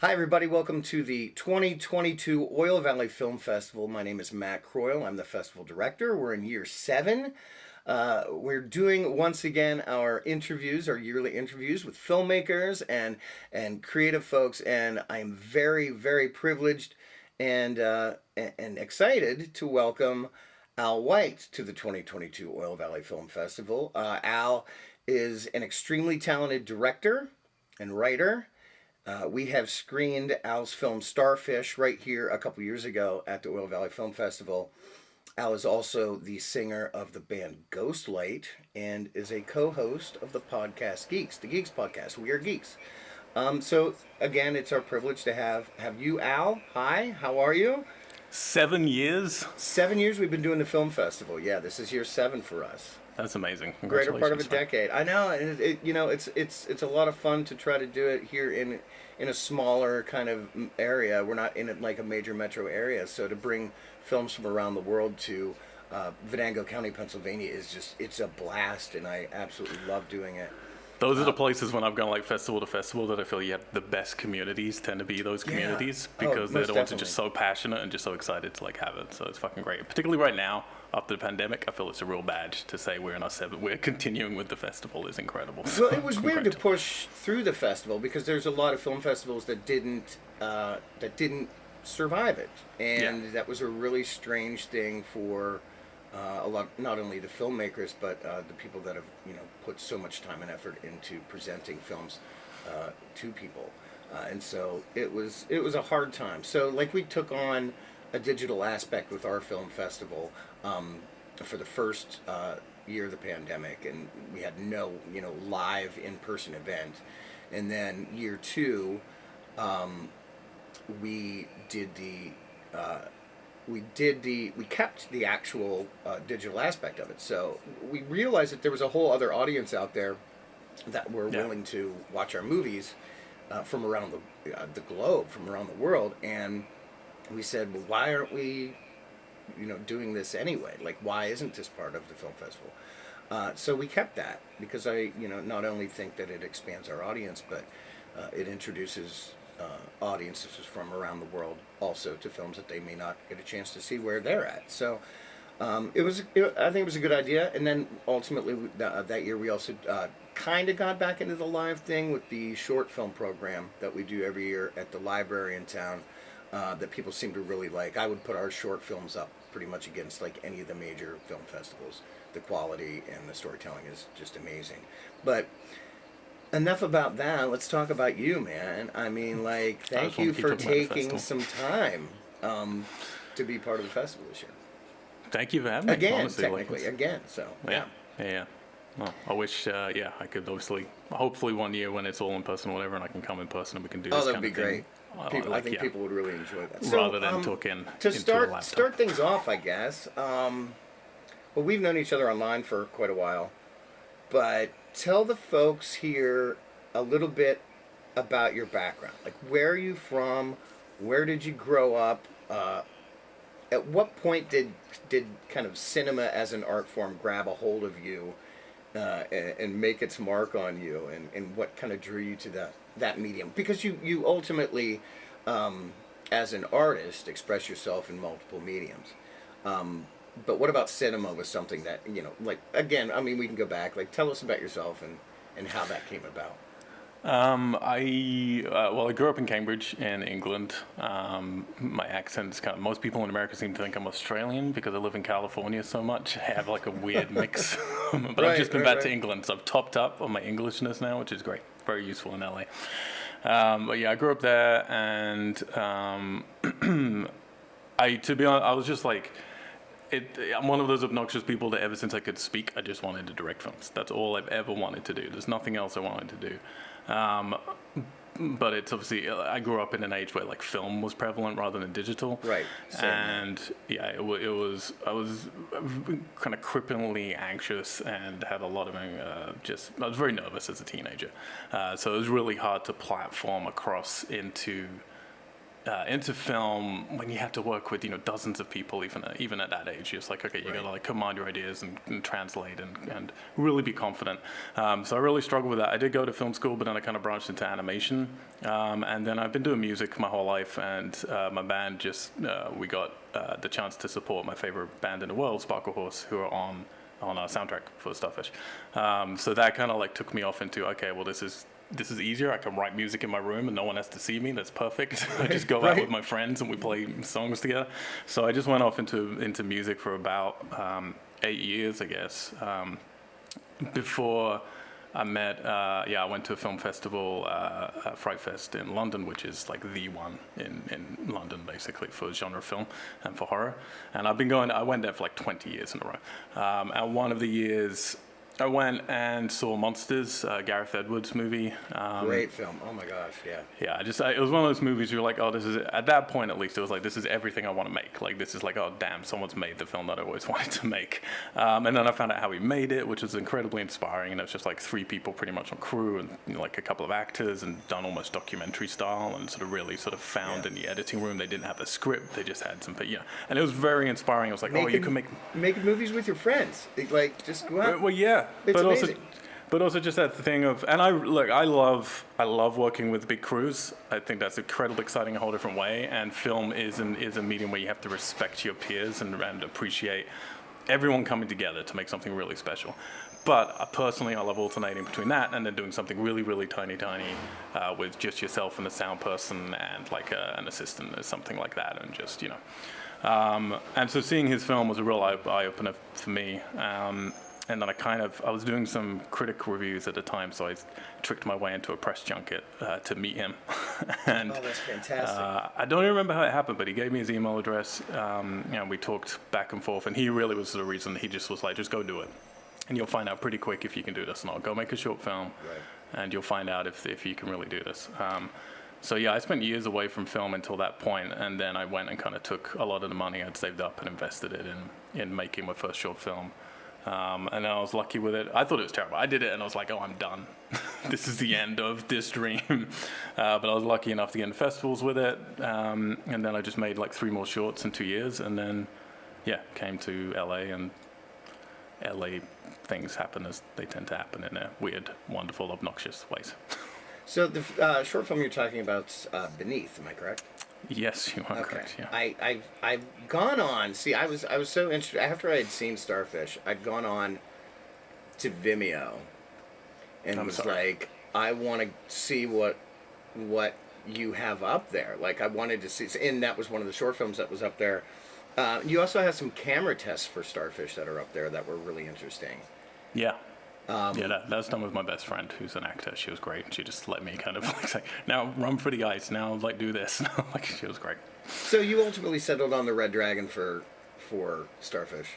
Hi, everybody. Welcome to the 2022 Oil Valley Film Festival. My name is Matt Croyle. I'm the festival director. We're in year 7. We're doing once again our interviews, our yearly interviews with filmmakers and creative folks, and I'm very, very privileged and excited to welcome Al White to the 2022 Oil Valley Film Festival. Al is an extremely talented director and writer. We have screened Al's film Starfish right here a couple years ago at the Oil Valley Film Festival. Al is also the singer of the band Ghostlight and is a co-host of the podcast Geeks, the Geeks podcast. We are geeks. So again, it's our privilege to have you, Al. Hi, how are you? 7 years. 7 years we've been doing the film festival. Yeah, this is year 7 for us. That's amazing. Greater part of a decade. I know, and it's a lot of fun to try to do it here in a smaller kind of area. We're not in like a major metro area, so to bring films from around the world to Venango County, Pennsylvania it's a blast, and I absolutely love doing it. Those are the places when I've gone like festival to festival that I feel you have the best communities tend to be those communities because they're the ones who are just so passionate and just so excited to like have it. So it's fucking great. Particularly right now after the pandemic, I feel it's a real badge to say we're in our 7th. We're continuing with the festival is incredible. Well, it was weird to push through the festival because there's a lot of film festivals that didn't survive it, and that was a really strange thing for. A lot, not only the filmmakers, but the people that have put so much time and effort into presenting films to people, and so it was a hard time. So like we took on a digital aspect with our film festival for the first year of the pandemic, and we had no live in-person event, and then year 2 we did the. We kept the actual digital aspect of it. So we realized that there was a whole other audience out there that were willing to watch our movies from around the globe, from around the world, and we said, well, why aren't we, doing this anyway? Like, why isn't this part of the film festival? So we kept that because I, not only think that it expands our audience, but it introduces audiences from around the world also to films that they may not get a chance to see where they're at. So I think it was a good idea. And then ultimately that year we also kind of got back into the live thing with the short film program that we do every year at the library in town that people seem to really like. I would put our short films up pretty much against like any of the major film festivals. The quality and the storytelling is just amazing. But enough about that. Let's talk about you, man. I mean, like, thank you for taking some time to be part of the festival this year. Thank you for having me. Again, honestly, technically, again. So yeah. Well, I wish, I could obviously, hopefully one year when it's all in person or whatever, and I can come in person and we can do this kind of thing. Oh, that'd be great. I think people would really enjoy that. Rather than talking to start things off, I guess. Well, we've known each other online for quite a while, but tell the folks here a little bit about your background. Like, where are you from? Where did you grow up? At what point did kind of cinema as an art form grab a hold of you and make its mark on you? And what kind of drew you to that medium? Because you ultimately, as an artist, express yourself in multiple mediums. But what about cinema was something that, like, again, I mean, we can go back. Like, tell us about yourself and how that came about. I grew up in Cambridge in England. My accent is most people in America seem to think I'm Australian because I live in California so much. I have like a weird mix. But I've just been back to England, so I've topped up on my Englishness now, which is great. Very useful in LA. But yeah, I grew up there, and to be honest, I was just like, I'm one of those obnoxious people that ever since I could speak, I just wanted to direct films. That's all I've ever wanted to do. There's nothing else I wanted to do. But it's obviously, I grew up in an age where like film was prevalent rather than digital. Right. Same. And yeah, I was kind of cripplingly anxious and had a lot of I was very nervous as a teenager. So it was really hard to platform across into into film when you have to work with dozens of people, even at that age. It's like, okay, you gotta like command your ideas and translate and really be confident. So I really struggled with that. I did go to film school, but then I kind of branched into animation, and then I've been doing music my whole life. And my band we got the chance to support my favorite band in the world, Sparkle Horse, who are on our soundtrack for Starfish. So that kind of like took me off into, okay, well, this is easier. I can write music in my room and no one has to see me. That's perfect. I just go out with my friends and we play songs together. So I just went off into music for about 8 years, I guess. Before I met, I went to a film festival, Fright Fest in London, which is like the one in London, basically, for genre film and for horror. And I went there for like 20 years in a row. And one of the years, I went and saw Monsters, Gareth Edwards' movie. Great film. Oh my gosh, yeah. Yeah, it was one of those movies you're like, oh, this is, at that point at least, it was like, this is everything I want to make. Like, this is like, oh, damn, someone's made the film that I always wanted to make. And then I found out how he made it, which was incredibly inspiring. And it was just like 3 people pretty much on crew and like a couple of actors and done almost documentary style and sort of really sort of found in the editing room. They didn't have a script. They just had some, and it was very inspiring. I was like, you can make movies with your friends. Like, just go out. Well, yeah. It's amazing. But also just that thing of, and I love working with big crews. I think that's incredibly exciting in a whole different way. And film is a medium where you have to respect your peers and appreciate everyone coming together to make something really special. But personally, I love alternating between that and then doing something really, really tiny, with just yourself and a sound person and like an assistant or something like that, and just and so seeing his film was a real eye opener for me. And then I was doing some critic reviews at the time, so I tricked my way into a press junket to meet him. And, that's fantastic. I don't even remember how it happened, but he gave me his email address. We talked back and forth, and he really was the reason. He just was like, just go do it. And you'll find out pretty quick if you can do this or not. Go make a short film, and you'll find out if you can really do this. So I spent years away from film until that point, and then I went and kind of took a lot of the money I'd saved up and invested it in making my first short film. And I was lucky with it. I thought it was terrible. I did it and I was like, oh, I'm done. This is the end of this dream. But I was lucky enough to get in festivals with it. And then I just made like 3 more shorts in 2 years. And then, came to LA, and LA things happen as they tend to happen in their weird, wonderful, obnoxious ways. So the short film you're talking about's Beneath, am I correct? Yes, you are correct. Yeah. I've gone on. See, I was so interested after I had seen Starfish. I'd gone on to Vimeo, and like, I want to see what you have up there. Like, I wanted to see, and that was one of the short films that was up there. You also have some camera tests for Starfish that are up there that were really interesting. Yeah. That's done with my best friend, who's an actor. She was great. She just let me kind of like say, now run for the ice. Now like do this. Like, she was great. So you ultimately settled on the Red Dragon for Starfish.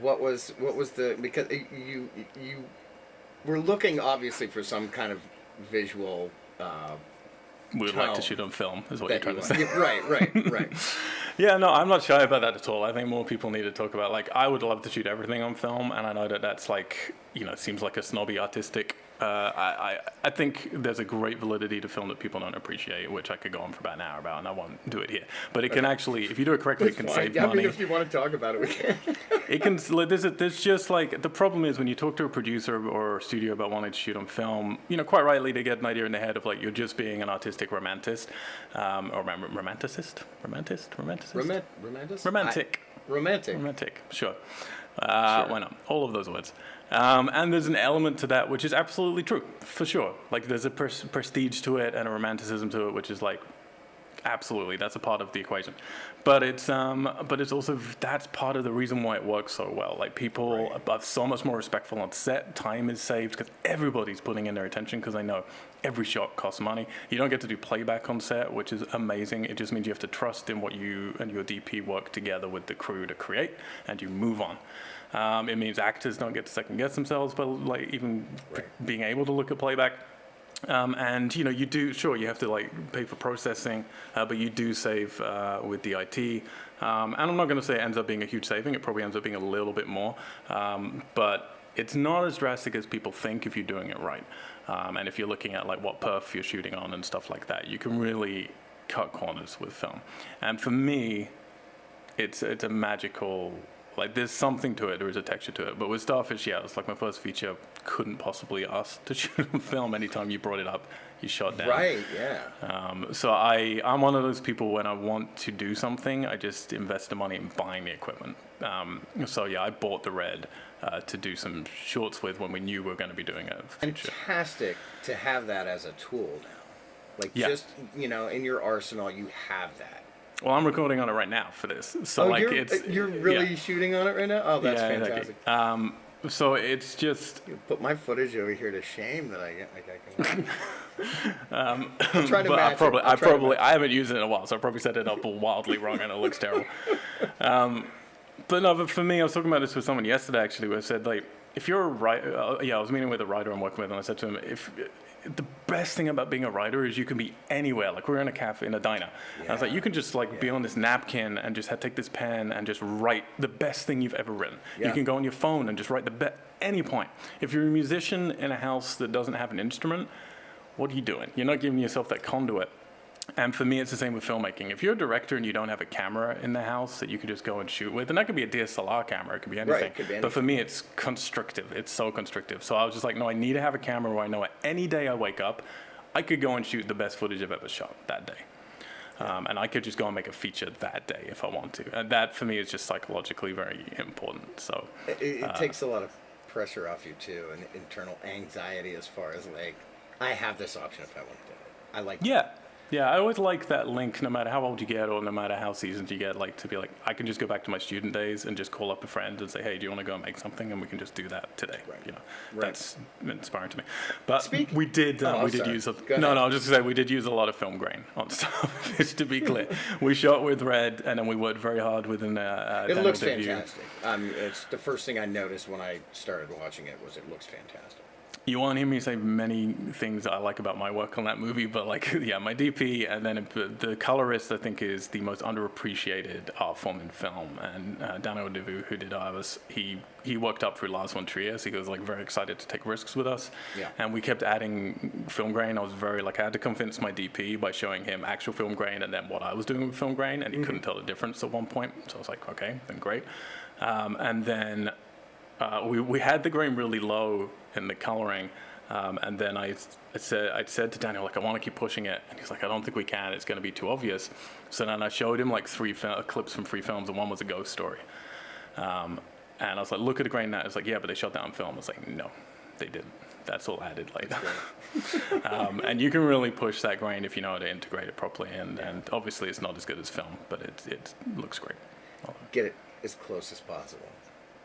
What was the, because you were looking obviously for some kind of visual. We would like to shoot on film, is what you're trying to say. Right. Yeah, no, I'm not shy about that at all. I think more people need to talk about, like, I would love to shoot everything on film, and I know that that's like, seems like a snobby artistic. I think there's a great validity to film that people don't appreciate, which I could go on for about an hour about, and I won't do it here. But it can actually, if you do it correctly, it can save money. I mean, if you want to talk about it, we can. It can. There's just like, the problem is when you talk to a producer or a studio about wanting to shoot on film, quite rightly they get an idea in their head of like, you're just being an artistic romanticist, or romanticist, romantic. Sure. Why not? All of those words. And there's an element to that which is absolutely true, for sure. Like, there's a prestige to it and a romanticism to it, which is like, absolutely, that's a part of the equation. But it's also, that's part of the reason why it works so well. Like, people are so much more respectful on set. Time is saved because everybody's putting in their attention, because they know every shot costs money. You don't get to do playback on set, which is amazing. It just means you have to trust in what you and your DP work together with the crew to create, and you move on. It means actors don't get to second guess themselves, but like even being able to look at playback. And you do, sure, you have to like pay for processing, but you do save with the IT. And I'm not going to say it ends up being a huge saving. It probably ends up being a little bit more, but it's not as drastic as people think if you're doing it right. And if you're looking at like what perf you're shooting on and stuff like that, you can really cut corners with film. And for me, it's a magical, like there's something to it, there is a texture to it. But with Starfish, yeah, it's like my first feature, couldn't possibly ask to shoot on film. Anytime you brought it up, you shot down. Right, yeah. So I'm one of those people, when I want to do something, I just invest the money in buying the equipment. So yeah, I bought the Red to do some shorts with when we knew we were going to be doing a feature. Fantastic to have that as a tool now. Like just, you know, in your arsenal, you have that. Well, I'm recording on it right now for this. So like you're really shooting on it right now? Oh, that's fantastic. Exactly. So it's just... You put my footage over here to shame that I can... I'll try to match I haven't used it in a while, so I probably set it up wildly wrong and it looks terrible. But for me, I was talking about this with someone yesterday, actually, where I said, like, if you're a writer... I was meeting with a writer I'm working with, and I said to him, the best thing about being a writer is you can be anywhere. Like, we were in a cafe, in a diner. And I was like, you can just, like, be on this napkin and just take this pen and just write the best thing you've ever written. You can go on your phone and just write any point. If you're a musician in a house that doesn't have an instrument, what are you doing? You're not giving yourself that conduit. And for me, it's the same with filmmaking. If you're a director and you don't have a camera in the house that you can just go and shoot with, and that could be a DSLR camera, it could be anything. Right, could be anything. But for me, it's constrictive. It's so constrictive. So I was just like, no, I need to have a camera where I know any day I wake up, I could go and shoot the best footage I've ever shot that day. And I could just go and make a feature that day if I want to. And that, for me, is just psychologically very important. So it takes a lot of pressure off you, too, and internal anxiety as far as, like, I have this option if I want to do it. I like that. Yeah, I always like that link, no matter how old you get or no matter how seasoned you get, like to be like, I can just go back to my student days and just call up a friend and say, hey, do you want to go and make something? And we can just do that today. Right. You know, that's inspiring to me. But we did I was just going to say, we did use a lot of film grain on stuff, just to be clear. We shot with Red, and then we worked very hard with an It looks fantastic. It's the first thing I noticed when I started watching it was it looks fantastic. You won't hear me say many things that I like about my work on that movie, but like, yeah, my DP and then the colorist, I think, is the most underappreciated art form in film. And Daniel Devu, who did ours, he worked up through Lars von Trier, so he was like very excited to take risks with us. Yeah. And we kept adding film grain. I was very like, I had to convince my DP by showing him actual film grain and then what I was doing with film grain, and he couldn't tell the difference at one point. So I was like, okay, then great. And then we had the grain really low in the coloring, and then I said to Daniel, like, I want to keep pushing it, and he's like, I don't think we can, it's going to be too obvious. So then I showed him like three clips from 3 films, and one was a ghost story, and I was like, look at the grain now. It's like, yeah, but they shot that on film. I was like, no, they didn't. That's all added later. And you can really push that grain if you know how to integrate it properly, and obviously it's not as good as film, but it looks great. Get it as close as possible.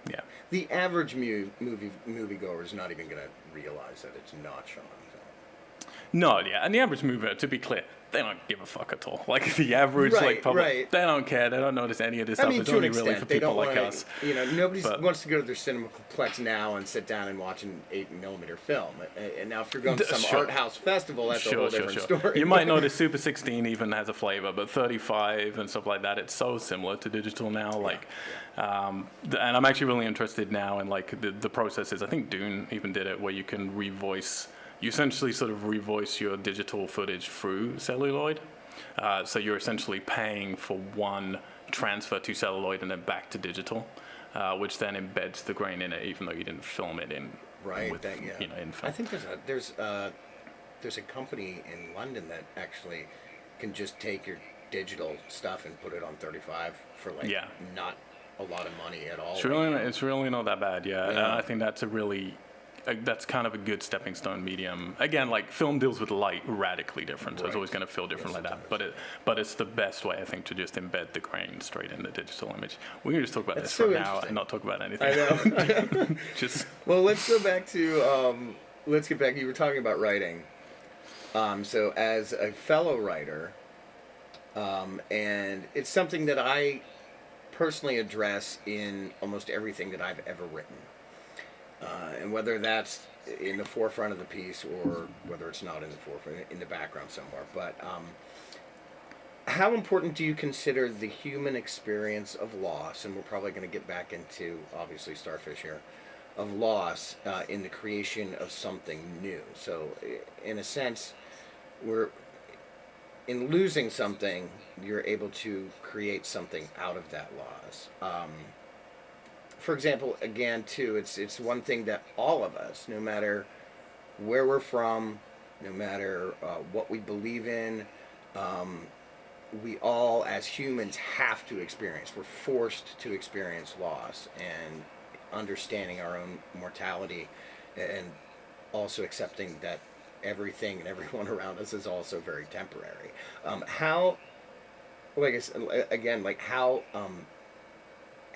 Yeah. The average moviegoer is not even going to realize that it's not shot on film. No, yeah, and the average movie, to be clear, they don't give a fuck at all. Like the average public, they don't care. They don't notice any of this stuff. It's only really for people like us. You know, nobody wants to go to their cinema complex now and sit down and watch an 8mm film. And now, if you're going to some art house festival, that's a whole different story. You might notice Super 16 even has a flavor, but 35 and stuff like that, it's so similar to digital now. Like, and I'm actually really interested now in like the processes. I think Dune even did it, where you can revoice. You essentially sort of revoice your digital footage through celluloid. So you're essentially paying for one transfer to celluloid and then back to digital, which then embeds the grain in it, even though you didn't film it in. Right. With, you know, in film. I think there's a company in London that actually can just take your digital stuff and put it on 35 for like not a lot of money at all. It's really not that bad. Yeah. I think that's that's kind of a good stepping stone medium. Again, like film deals with light radically different, so it's always going to feel different like that. But it's the best way, I think, to just embed the grain straight in the digital image. We can just talk about this for now and not talk about anything. I know. Well, let's go back to you were talking about writing. So as a fellow writer, and it's something that I personally address in almost everything that I've ever written. And whether that's in the forefront of the piece or whether it's not in the forefront, in the background somewhere. But how important do you consider the human experience of loss? And we're probably going to get back into, obviously, Starfish here. of loss in the creation of something new. So, in a sense, we're in losing something, you're able to create something out of that loss. For example, again, too, it's one thing that all of us, no matter where we're from, no matter what we believe in, we all, as humans, have to experience. We're forced to experience loss and understanding our own mortality, and also accepting that everything and everyone around us is also very temporary. How, like I said, again, like how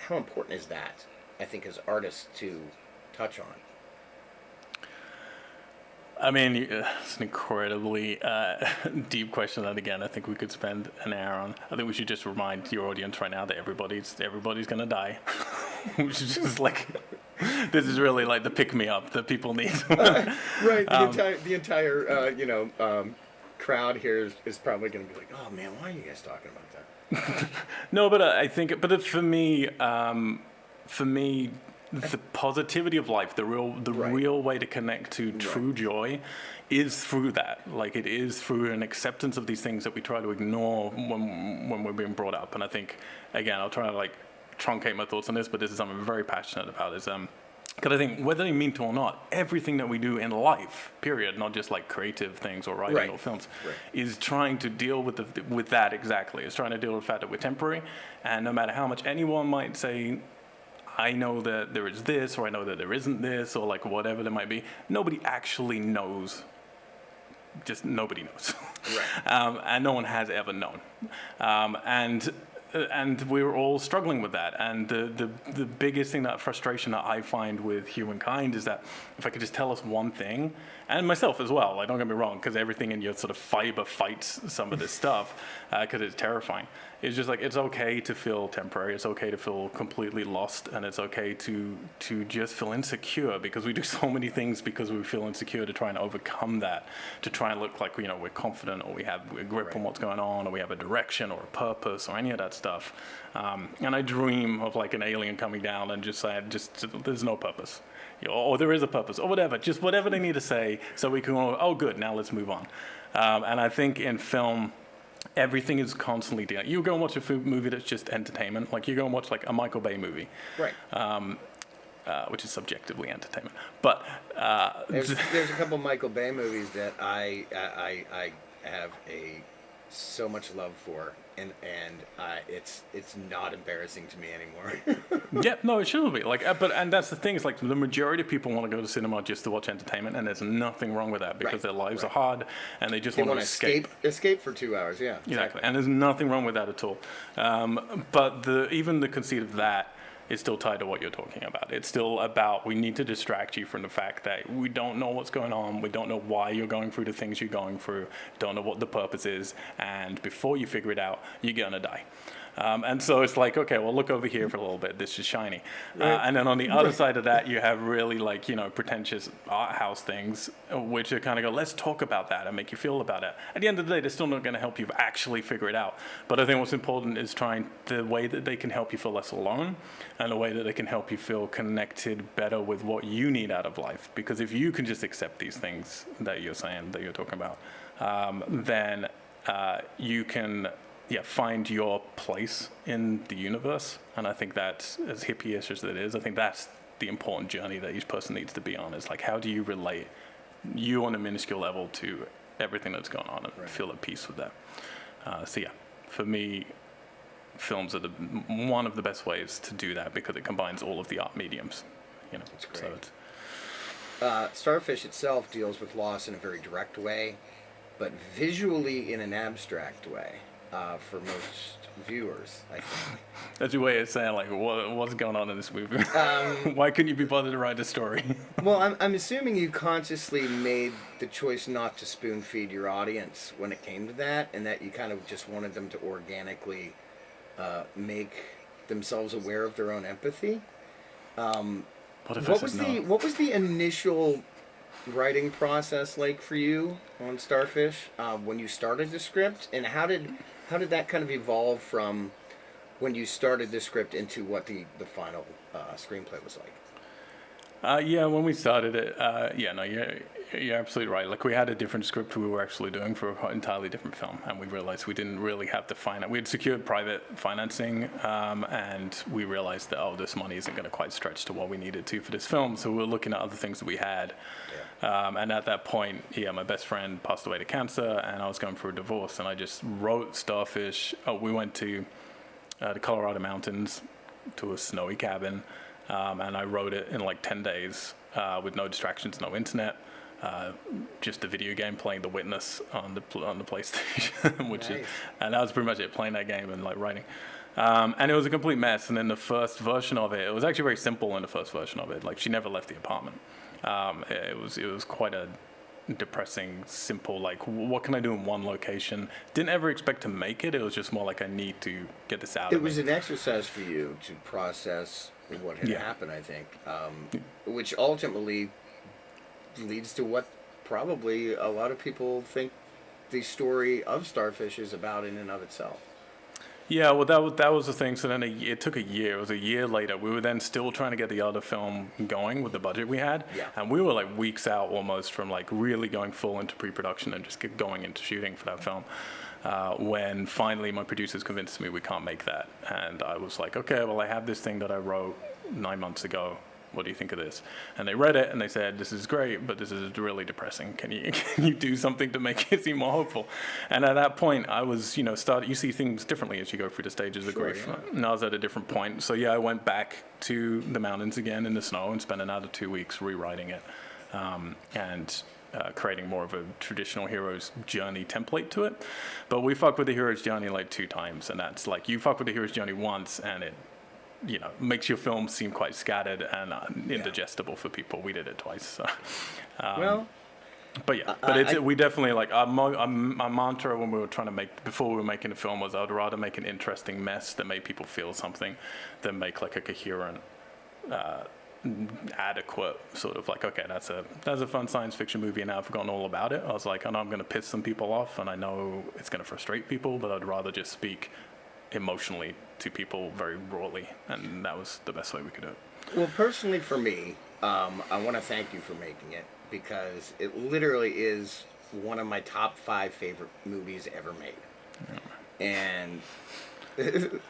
important is that? I think as artists to touch on. I mean, it's an incredibly deep question that, again, I think we could spend an hour on. I think we should just remind your audience right now that everybody's going to die. We should just like, this is really like the pick-me-up that people need. Right, the entire crowd here is probably going to be like, oh man, why are you guys talking about that? No, but I think, but for me, the positivity of life, the real way to connect to true joy is through that. Like, it is through an acceptance of these things that we try to ignore when we're being brought up. And I think, again, I'll try to like truncate my thoughts on this, but this is something I'm very passionate about, is because I think, whether they mean to or not, everything that we do in life, period, not just like creative things or writing or films, is trying to deal with that exactly. It's trying to deal with the fact that we're temporary, and no matter how much anyone might say, I know that there is this, or I know that there isn't this, or like whatever there might be, nobody actually knows. Just nobody knows. Right. And no one has ever known. And we're all struggling with that. And the biggest thing, that frustration that I find with humankind, is that if I could just tell us one thing, and myself as well, like, don't get me wrong, because everything in your sort of fiber fights some of this stuff, because it's terrifying. It's just like, it's okay to feel temporary, it's okay to feel completely lost, and it's okay to just feel insecure, because we do so many things because we feel insecure, to try and overcome that, to try and look like, we're confident, or we have a grip on what's going on, or we have a direction or a purpose or any of that stuff. And I dream of like an alien coming down and just saying, there's no purpose. Or there is a purpose, or whatever, just whatever they need to say, so we can go, oh good, now let's move on. And I think in film, everything is constantly dealing. You go and watch a movie that's just entertainment, like you go and watch like a Michael Bay movie, Right. Which is subjectively entertainment. But there's a couple Michael Bay movies that I have so much love for, and it's not embarrassing to me anymore. Yeah, no, it shouldn't be. And that's the thing. Is like, the majority of people want to go to cinema just to watch entertainment, and there's nothing wrong with that, because their lives are hard, and they just want to escape for 2 hours. Yeah, exactly. And there's nothing wrong with that at all. But even the conceit of that is still tied to what you're talking about. It's still about, we need to distract you from the fact that we don't know what's going on, we don't know why you're going through the things you're going through, don't know what the purpose is, and before you figure it out, you're gonna die. And so it's like, okay, well, look over here for a little bit. This is shiny. And then on the other side of that, you have really pretentious art house things, which are kind of go, let's talk about that and make you feel about it. At the end of the day, they're still not going to help you actually figure it out. But I think what's important is trying the way that they can help you feel less alone, and the way that they can help you feel connected better with what you need out of life. Because if you can just accept these things that you're saying, that you're talking about, then you can find your place in the universe. And I think that's, as hippie-ish as it is, I think that's the important journey that each person needs to be on, is like, how do you relate you on a minuscule level to everything that's going on, and feel at peace with that. For me, films are one of the best ways to do that, because it combines all of the art mediums. That's great. So Starfish itself deals with loss in a very direct way, but visually in an abstract way. For most viewers, I think. That's your way of saying, like, what's going on in this movie? Why couldn't you be bothered to write a story? Well, I'm assuming you consciously made the choice not to spoon feed your audience when it came to that, and that you kind of just wanted them to organically make themselves aware of their own empathy. What was the initial writing process like for you on Starfish when you started the script, and how did that kind of evolve from when you started the script into what the final screenplay was like? Yeah, when we started it, yeah, no, you're absolutely right. Like, we had a different script we were actually doing for an entirely different film, and we realized we didn't really have the finance. We had secured private financing, and we realized that, oh, this money isn't going to quite stretch to what we needed to for this film, so we were looking at other things that we had. And at that point, yeah, my best friend passed away to cancer, and I was going through a divorce, and I just wrote Starfish. Oh, we went to the Colorado mountains to a snowy cabin, and I wrote it in like 10 days with no distractions, no internet, just a video game playing The Witness on the PlayStation, and that was pretty much it, playing that game and like writing. And it was a complete mess. And then the first version of it was actually very simple in the first version of it. Like, she never left the apartment. It was quite a depressing, simple, like, what can I do in one location? Didn't ever expect to make it. It was just more like, I need to get this out of me. It was an exercise for you to process what had happened, I think, which ultimately leads to what probably a lot of people think the story of Starfish is about in and of itself. Yeah, well, that was the thing. So then it took a year. It was a year later. We were then still trying to get the other film going with the budget we had. Yeah. And we were like weeks out almost from like really going full into pre-production and just going into shooting for that film. When finally my producers convinced me we can't make that. And I was like, okay, well, I have this thing that I wrote 9 months ago. What do you think of this? And they read it and they said, this is great, but this is really depressing. Can you do something to make it seem more hopeful? And at that point, I was, you see things differently as you go through the stages of grief. Yeah. And I was at a different point. So yeah, I went back to the mountains again in the snow and spent another 2 weeks rewriting it and creating more of a traditional hero's journey template to it. But we fuck with the hero's journey like 2 times. And that's like, you fuck with the hero's journey once and it makes your film seem quite scattered and indigestible for people. We did it twice. So. But yeah, we definitely, like, our mantra when we were before we were making the film was, I'd rather make an interesting mess that made people feel something than make like a coherent, adequate sort of like, okay, that's a fun science fiction movie and now I've forgotten all about it. I was like, I know I'm going to piss some people off and I know it's going to frustrate people, but I'd rather just speak emotionally to people very rawly, and that was the best way we could do it. Well, personally for me, I want to thank you for making it, because it literally is one of my top 5 favorite movies ever made. And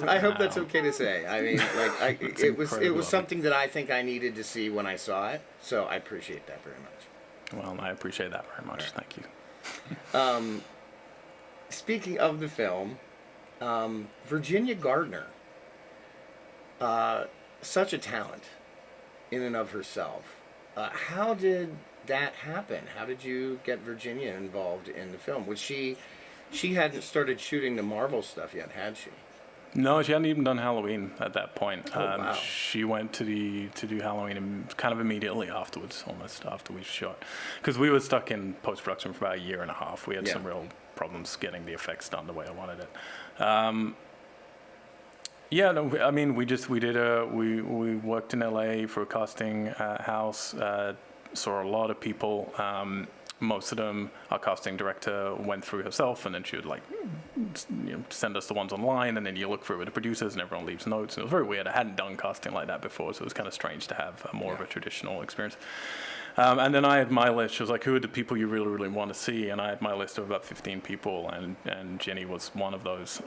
I hope that's okay to say. I mean, like, it was something that I think I needed to see when I saw it, so I appreciate that very much. Well, I appreciate that very much. Right. Thank you. Speaking of the film, Virginia Gardner, such a talent in and of herself. How did that happen? How did you get Virginia involved in the film? Was she hadn't started shooting the Marvel stuff yet, had she? No, she hadn't even done Halloween at that point. Oh, wow. She went to do Halloween kind of immediately afterwards, almost after we shot, because we were stuck in post-production for about a year and a half. We had some real problems getting the effects done the way I wanted it. I mean, we worked in LA for a casting house, saw a lot of people. Most of them, our casting director went through herself, and then she would send us the ones online, and then you look through with the producers, and everyone leaves notes. And it was very weird. I hadn't done casting like that before, so it was kind of strange to have more of a traditional experience. And then I had my list. She was like, who are the people you really, really want to see? And I had my list of about 15 people, and Jenny was one of those.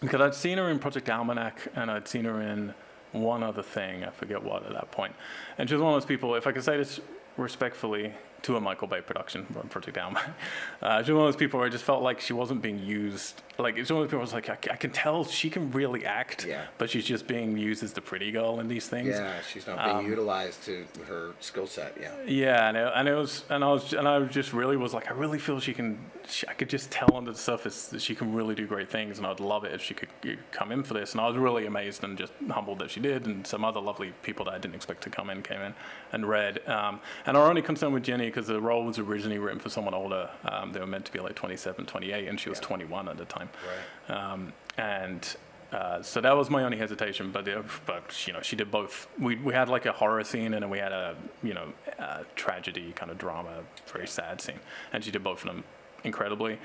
Because I'd seen her in Project Almanac, and I'd seen her in one other thing. I forget what at that point. And she was one of those people, if I could say this respectfully, to a Michael Bay production on Project Almanac. She was one of those people where I just felt like she wasn't being used. Like, it's one of those people where I was like, I can tell she can really act, but she's just being used as the pretty girl in these things. Yeah, she's not being utilized to her skill set. Yeah. Yeah, I just really was like, I really feel I could just tell under the surface that she can really do great things, and I'd love it if she could come in for this. And I was really amazed and just humbled that she did, and some other lovely people that I didn't expect to come in came in and read. And our only concern with Jenny, because the role was originally written for someone older, they were meant to be like 27, 28, and she was 21 at the time. Right. So that was my only hesitation, but she did both. We had like a horror scene, and then we had a tragedy kind of drama, very sad scene, and she did both of them incredibly.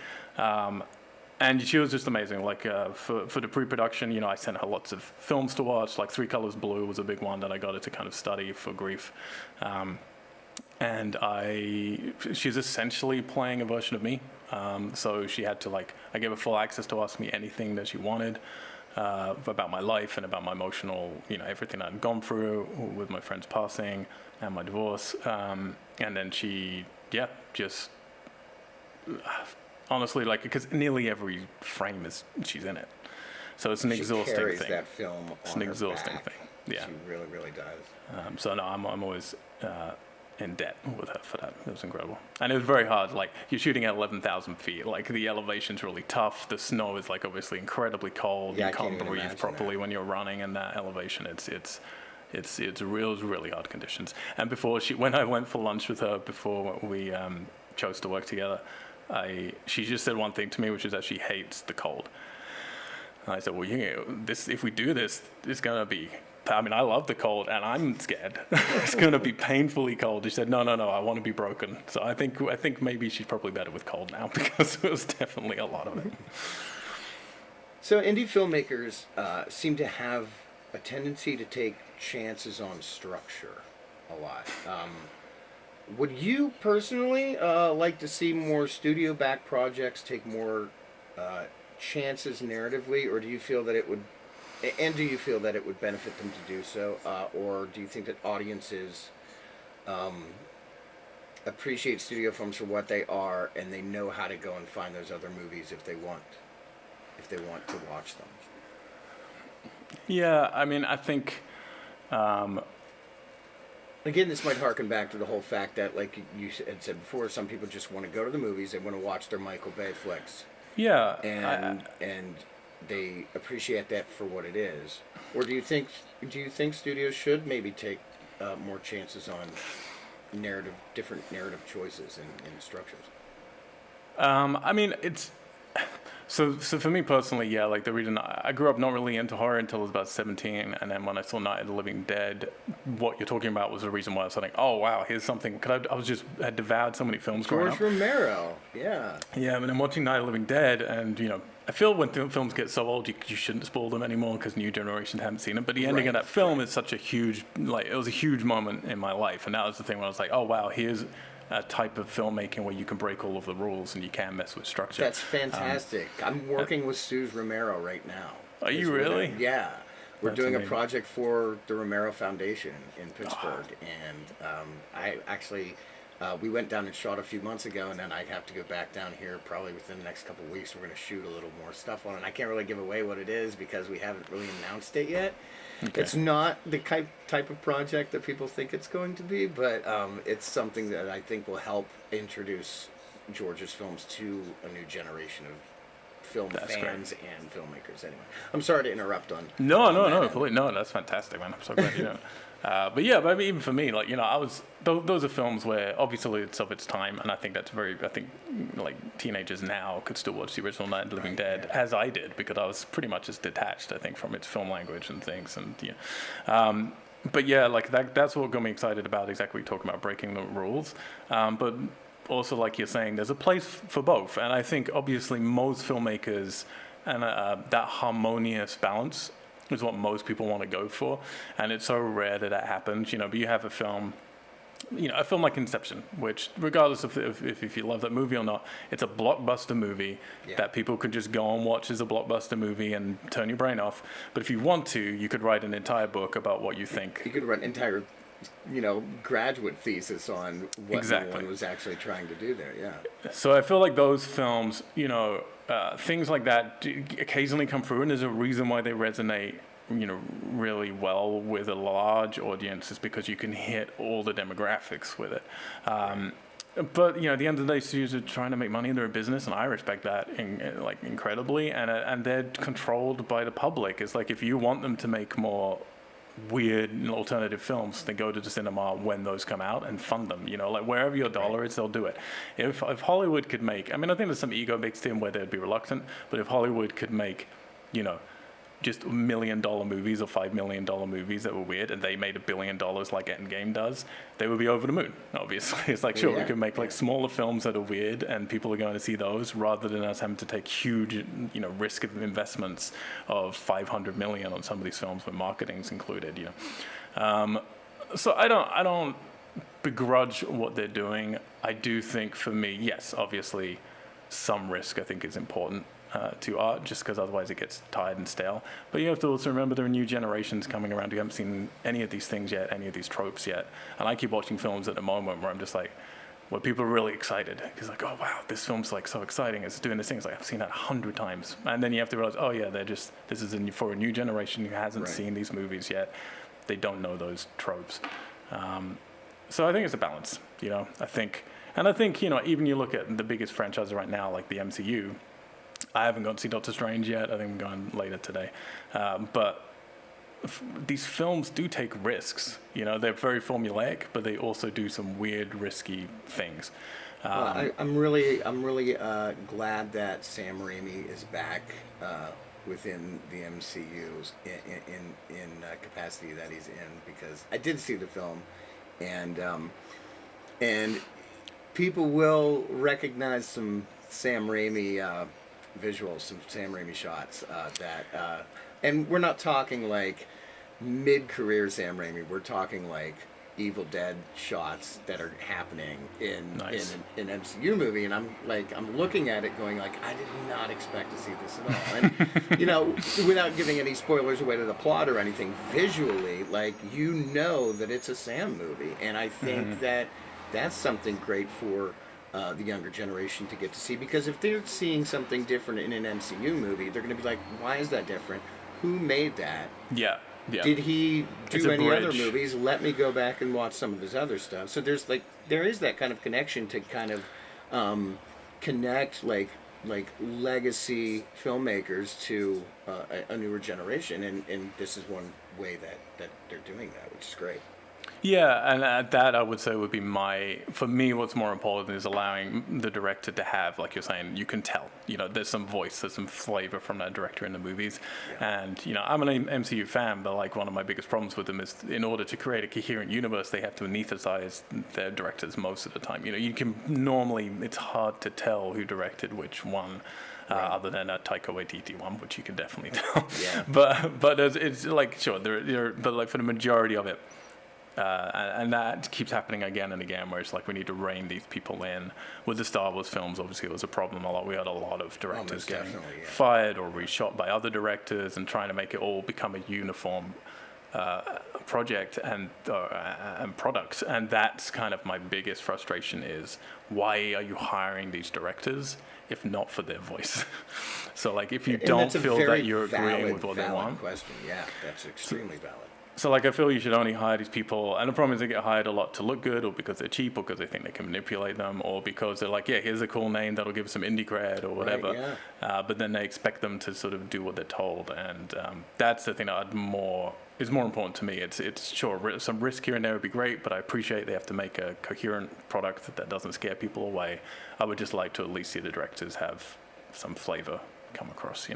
And she was just amazing. Like for the pre-production, I sent her lots of films to watch. Like Three Colors Blue was a big one that I got her to kind of study for grief. And she's essentially playing a version of me. So she had to I gave her full access to ask me anything that she wanted about my life and about my emotional, everything I'd gone through with my friend's passing and my divorce. And then she, just honestly, because nearly every frame she's in it. So it's an exhausting thing. She carries that film on It's an her exhausting back. thing. Yeah. She really, really does. So no, I'm always in debt with her for that. It was incredible. And it was very hard. You're shooting at 11,000 feet. The elevation's really tough. The snow is obviously incredibly cold. Yeah, You can't breathe imagine properly that. when you're running in that elevation. It's really hard conditions. And when I went for lunch with her before we chose to work together, she just said one thing to me, which is that she hates the cold. And I said, well, if we do this, it's going to be, I love the cold and I'm scared. It's going to be painfully cold. She said, no, I want to be broken. So I think maybe she's probably better with cold now because it was definitely a lot of it. So indie filmmakers seem to have a tendency to take chances on structure a lot. Would you personally like to see more studio-backed projects take more chances narratively, or do you feel that it would benefit them to do so, or do you think that audiences appreciate studio films for what they are, and they know how to go and find those other movies if they want to watch them? Yeah, I think. Again, this might harken back to the whole fact that, like you had said before, some people just want to go to the movies, they want to watch their Michael Bay flicks. Yeah. And they appreciate that for what it is. Or do you think studios should maybe take more chances on different narrative choices and structures? It's so for me personally, the reason I grew up not really into horror until I was about 17, and then when I saw Night of the Living Dead, what you're talking about was the reason why I was like, oh wow, here's something. I devoured so many films growing up. George Romero, yeah. Yeah, I'm watching Night of the Living Dead, and I feel when films get so old, you shouldn't spoil them anymore because new generations haven't seen them. But the ending of that film is such a huge, it was a huge moment in my life, and that was the thing when I was like, oh wow, here's a type of filmmaking where you can break all of the rules and you can't mess with structure. That's fantastic. I'm working with Suze Romero right now. Are you really? Yeah. We're doing amazing. a project for the Romero Foundation in Pittsburgh, and I actually, we went down and shot a few months ago, and then I have to go back down here probably within the next couple of weeks. We're going to shoot a little more stuff on it. I can't really give away what it is because we haven't really announced it yet. Okay. It's not the type of project that people think it's going to be, but it's something that I think will help introduce George's films to a new generation of film fans and filmmakers. Anyway, I'm sorry to interrupt on. No, completely. No, that's fantastic, man. I'm so glad you know. But even for me, those are films where obviously it's of its time, and I think that's teenagers now could still watch the original Night of the Living Dead, as I did, because I was pretty much as detached, I think, from its film language and things, and that's what got me excited about exactly talking about breaking the rules, but also, like you're saying, there's a place for both, and I think obviously most filmmakers and that harmonious balance is what most people want to go for, and it's so rare that happens, but you have a film like Inception, which regardless of if you love that movie or not, it's a blockbuster movie that people could just go and watch as a blockbuster movie and turn your brain off. But if you want to, you could write an entire book about what you think. You could write an entire graduate thesis on what one was actually trying to do there, yeah. So I feel like those films, things like that occasionally come through, and there's a reason why they resonate, really well with a large audience, is because you can hit all the demographics with it. But at the end of the day, studios are trying to make money in their business, and I respect that incredibly. And they're controlled by the public. It's like if you want them to make more weird and alternative films, then go to the cinema when those come out and fund them. Wherever your dollar is, they'll do it. If Hollywood could make, I think there's some ego mixed in where they'd be reluctant, but if Hollywood could make, just $1 million movies or $5 million movies that were weird, and they made $1 billion like Endgame does, they would be over the moon, obviously. It's like, sure, we could make like smaller films that are weird, and people are going to see those, rather than us having to take huge, risk of investments of 500 million on some of these films when marketing's included, So I don't begrudge what they're doing. I do think, for me, yes, obviously, some risk I think is important to art, just because otherwise it gets tired and stale. But you have to also remember there are new generations coming around who haven't seen any of these things yet, any of these tropes yet. And I keep watching films at the moment where I'm just like, where people are really excited, because like, oh wow, this film's like so exciting, it's doing this thing. It's like, I've seen that 100 times. And then you have to realize, oh yeah, this is for a new generation who hasn't seen these movies yet. They don't know those tropes. So I think it's a balance, I think, even you look at the biggest franchises right now, like the MCU. I haven't gone to see Doctor Strange yet. I think I'm going later today. But these films do take risks. They're very formulaic, but they also do some weird, risky things. I'm really glad that Sam Raimi is back within the MCU in capacity that he's in, because I did see the film, and people will recognize some Sam Raimi visuals, some Sam Raimi shots and we're not talking like mid-career Sam Raimi. We're talking like Evil Dead shots that are happening in an MCU movie, and I'm looking at it going like, I did not expect to see this at all. And without giving any spoilers away to the plot or anything, visually, like, that it's a Sam movie, and I think that's something great for the younger generation to get to see, because if they're seeing something different in an MCU movie, they're going to be like, why is that different? Who made that? Yeah. Did he do any other movies? Let me go back and watch some of his other stuff. So there is that kind of connection to kind of connect like legacy filmmakers to a newer generation, and this is one way that they're doing that, which is great. Yeah, and that I would say would be for me, what's more important is allowing the director to have, like you're saying, you can tell, there's some voice, there's some flavor from that director in the movies. Yeah. And, I'm an MCU fan, but like one of my biggest problems with them is, in order to create a coherent universe, they have to anesthetize their directors most of the time. You can normally, it's hard to tell who directed which one. Other than a Taika Waititi one, which you can definitely tell. Yeah. But it's like, sure, but like for the majority of it, and that keeps happening again and again, where it's like we need to rein these people in. With the Star Wars films, obviously, it was a problem a lot. We had a lot of directors getting fired or reshot by other directors, and trying to make it all become a uniform project and product. And that's kind of my biggest frustration is, why are you hiring these directors if not for their voice? So like, if you don't feel that you're agreeing with what they want. Question. Yeah, that's extremely valid. So like, I feel you should only hire these people, and the problem is they get hired a lot to look good, or because they're cheap, or because they think they can manipulate them, or because they're like, yeah, here's a cool name that'll give us some indie cred or whatever. Right, yeah. But then they expect them to sort of do what they're told, and that's the thing that is more important to me. It's sure, some risk here and there would be great, but I appreciate they have to make a coherent product that doesn't scare people away. I would just like to at least see the directors have some flavor come across,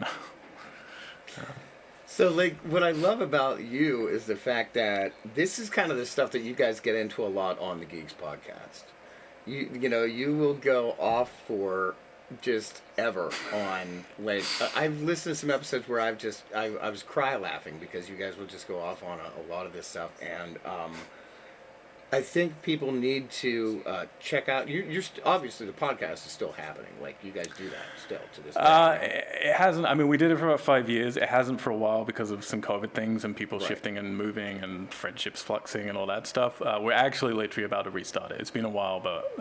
So, like, what I love about you is the fact that this is kind of the stuff that you guys get into a lot on the Geeks podcast. You will go off for just ever on, like, I've listened to some episodes where I was cry laughing because you guys will just go off on a lot of this stuff, and I think people need to check out. You're obviously the podcast is still happening. Like, you guys do that still to this day. It hasn't. I mean, we did it for about 5 years. It hasn't for a while because of some COVID things and people shifting and moving and friendships fluxing and all that stuff. We're actually literally about to restart it. It's been a while, but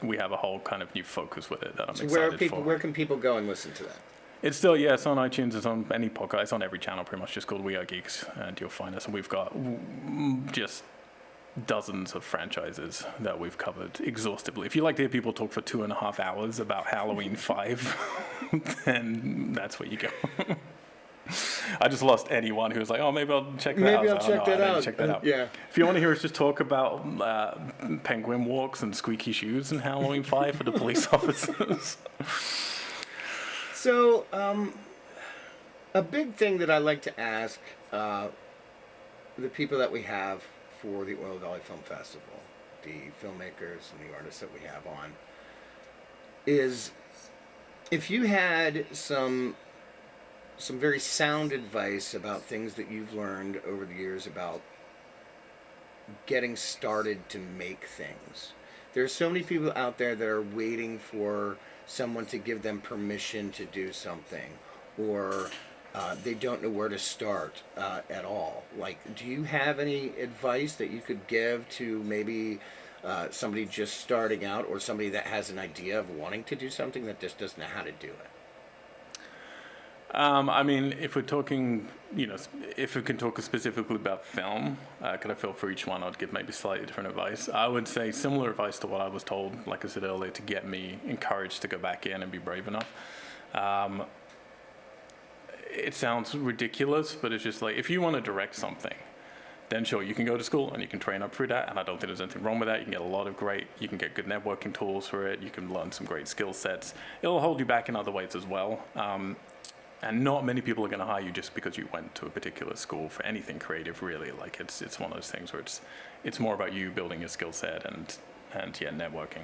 we have a whole kind of new focus with it that I'm excited for. Where can people go and listen to that? It's still, it's on iTunes, it's on any podcast, it's on every channel pretty much, just called We Are Geeks, and you'll find us. And we've got just dozens of franchises that we've covered exhaustively. If you like to hear people talk for 2.5 hours about Halloween 5, then that's where you go. I just lost anyone who was like, oh, maybe I'll check that out. Maybe I'll check that out. Yeah. If you want to hear us just talk about penguin walks and squeaky shoes and Halloween 5 for the police officers. So, A big thing that I like to ask the people that we have for the Oil Valley Film Festival, the filmmakers and the artists that we have on, is if you had some very sound advice about things that you've learned over the years about getting started to make things. There's so many people out there that are waiting for someone to give them permission to do something, or they don't know where to start at all. Like, do you have any advice that you could give to maybe somebody just starting out, or somebody that has an idea of wanting to do something that just doesn't know how to do it? I mean, if we're talking, if we can talk specifically about film, because I feel for each one I'd give maybe slightly different advice. I would say similar advice to what I was told, like I said earlier, to get me encouraged to go back in and be brave enough. It sounds ridiculous, but it's just like, if you want to direct something, then sure, you can go to school and you can train up through that, and I don't think there's anything wrong with that. You can get you can get good networking tools for it, you can learn some great skill sets. It'll hold you back in other ways as well. And not many people are going to hire you just because you went to a particular school for anything creative, really. Like, it's one of those things where it's more about you building your skill set and networking.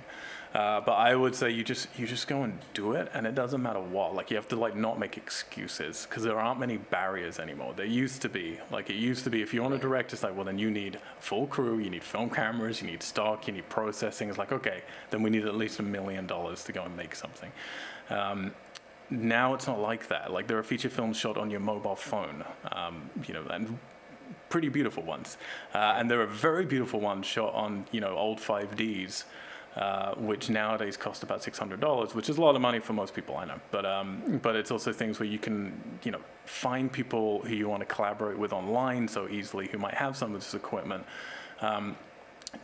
But I would say you just go and do it, and it doesn't matter what. Like, you have to not make excuses, because there aren't many barriers anymore. There used to be. Like, it used to be, if you want to direct, it's like, well, then you need a full crew, you need film cameras, you need stock, you need processing. It's like, okay, then we need at least $1 million to go and make something. Now it's not like that. Like, there are feature films shot on your mobile phone, and pretty beautiful ones. And there are very beautiful ones shot on, old 5Ds, which nowadays cost about $600, which is a lot of money for most people, I know. But it's also things where you can, find people who you want to collaborate with online so easily, who might have some of this equipment.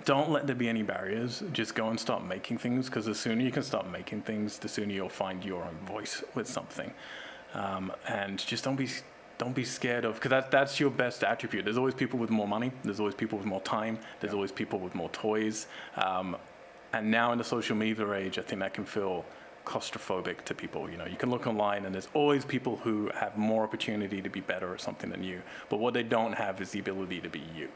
Don't let there be any barriers. Just go and start making things, because the sooner you can start making things, the sooner you'll find your own voice with something. And just don't be scared of, because that's your best attribute. There's always people with more money. There's always people with more time. There's always people with more toys. And now in the social media age, I think that can feel claustrophobic to people. You can look online and there's always people who have more opportunity to be better at something than you. But what they don't have is the ability to be you.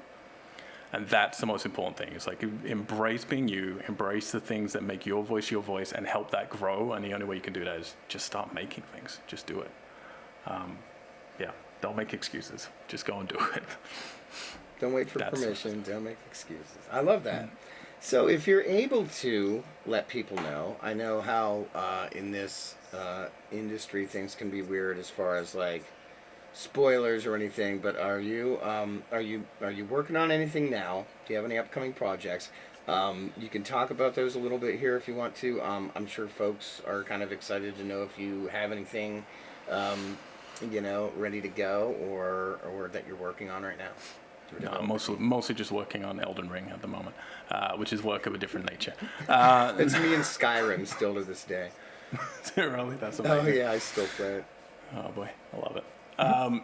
And that's the most important thing. It's like, embrace being you, embrace the things that make your voice, and help that grow. And the only way you can do that is just start making things. Just do it. Don't make excuses. Just go and do it. Don't wait for permission. Don't make excuses. I love that. So if you're able to let people know, I know how in this industry things can be weird as far as like spoilers or anything, but are you working on anything now? Do you have any upcoming projects? You can talk about those a little bit here if you want to. I'm sure folks are kind of excited to know if you have anything ready to go, or that you're working on right now. No, I'm mostly just working on Elden Ring at the moment, which is work of a different nature. It's me and Skyrim still to this day. Really? That's amazing. Oh yeah, I still play it. Oh boy, I love it. I'm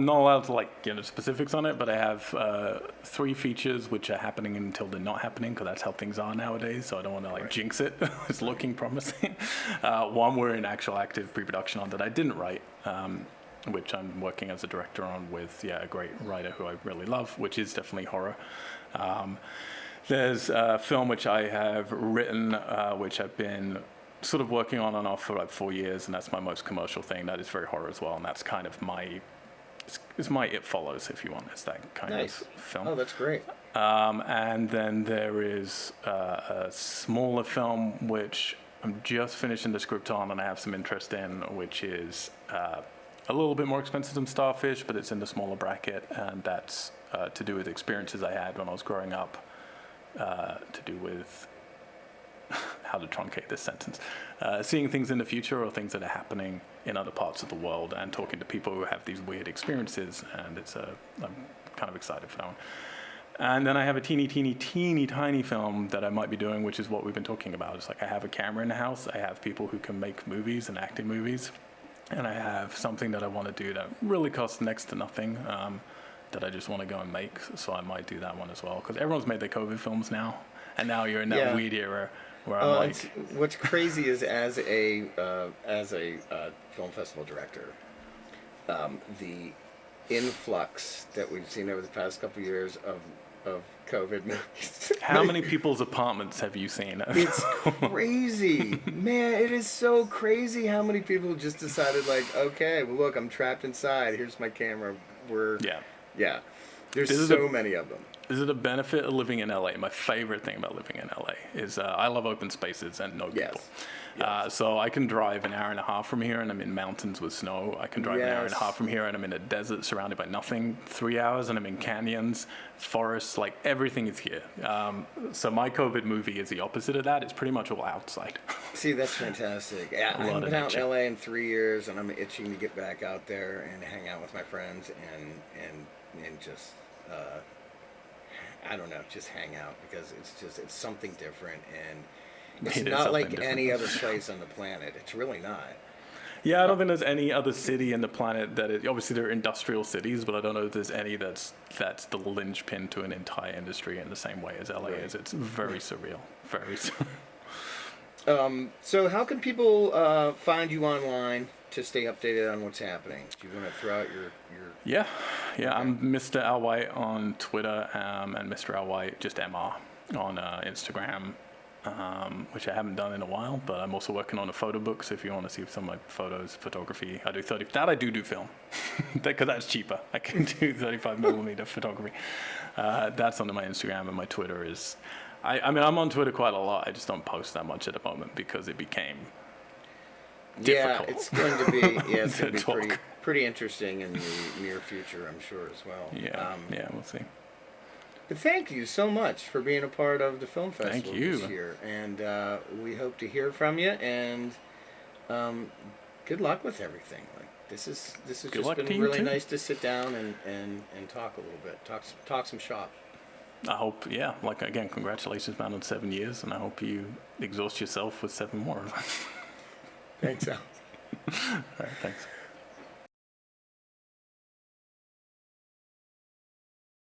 not allowed to specifics on it, but I have 3 features which are happening until they're not happening, because that's how things are nowadays. So I don't want to jinx it. It's looking promising. One we're in actual active pre-production on that I didn't write, which I'm working as a director on with a great writer who I really love, which is definitely horror. There's a film which I have written, which I've been sort of working on and off for 4 years, and that's my most commercial thing. That is very horror as well, and that's kind of it's my It Follows, if you want. It's that kind of film. Oh, that's great. And then there is a smaller film which I'm just finishing the script on and I have some interest in, which is a little bit more expensive than Starfish, but it's in the smaller bracket, and that's to do with experiences I had when I was growing up, to do with how to truncate this sentence, seeing things in the future or things that are happening in other parts of the world, and talking to people who have these weird experiences, and I'm kind of excited for that one. And then I have a teeny tiny film that I might be doing, which is what we've been talking about. It's like, I have a camera in the house, I have people who can make movies and act in movies, and I have something that I want to do that really costs next to nothing, that I just want to go and make, so I might do that one as well, because everyone's made their COVID films now. And now you're in that weird era where I'm like, what's crazy is as a film festival director, the influx that we've seen over the past couple of years of COVID movies. how many people's apartments have you seen? It's crazy, man. It is so crazy how many people just decided, like, okay, well, look, I'm trapped inside. Here's my camera. Yeah. There's so many of them. Is it a benefit of living in LA? My favorite thing about living in LA is I love open spaces and no people. Yes. So I can drive an hour and a half from here and I'm in mountains with snow. I can drive an hour and a half from here and I'm in a desert surrounded by nothing. 3 hours and I'm in canyons, forests, like everything is here. So my COVID movie is the opposite of that. It's pretty much all outside. See, that's fantastic. Yeah, I haven't been out in LA in 3 years and I'm itching to get back out there and hang out with my friends and just... I don't know, just hang out because it's something different and it's not like any other place on the planet. It's really not. Yeah, I don't think there's any other city in the planet that is, obviously there are industrial cities, but I don't know if there's any that's the linchpin to an entire industry in the same way as LA is. It's very surreal, very surreal. So how can people find you online to stay updated on what's happening? Do you want to throw out your... Yeah, I'm Mr. Al White on Twitter and Mr. Al White, just MR, on Instagram, which I haven't done in a while, but I'm also working on a photo book, so if you want to see some of my photos, photography, I do film, because that's cheaper. I can do 35mm photography. That's on my Instagram, and my Twitter is... I mean, I'm on Twitter quite a lot, I just don't post that much at the moment because it became... difficult. Yeah, it's going to be pretty interesting in the near future, I'm sure, as well. Yeah, we'll see. But thank you so much for being a part of the film festival Thank you. this year, and we hope to hear from you. And good luck with everything. Like this has just been really nice to sit down and talk a little bit, talk some shop. I hope, like again, congratulations, man, on 7 years, and I hope you exhaust yourself with 7 more. Thanks, Al. All right, thanks.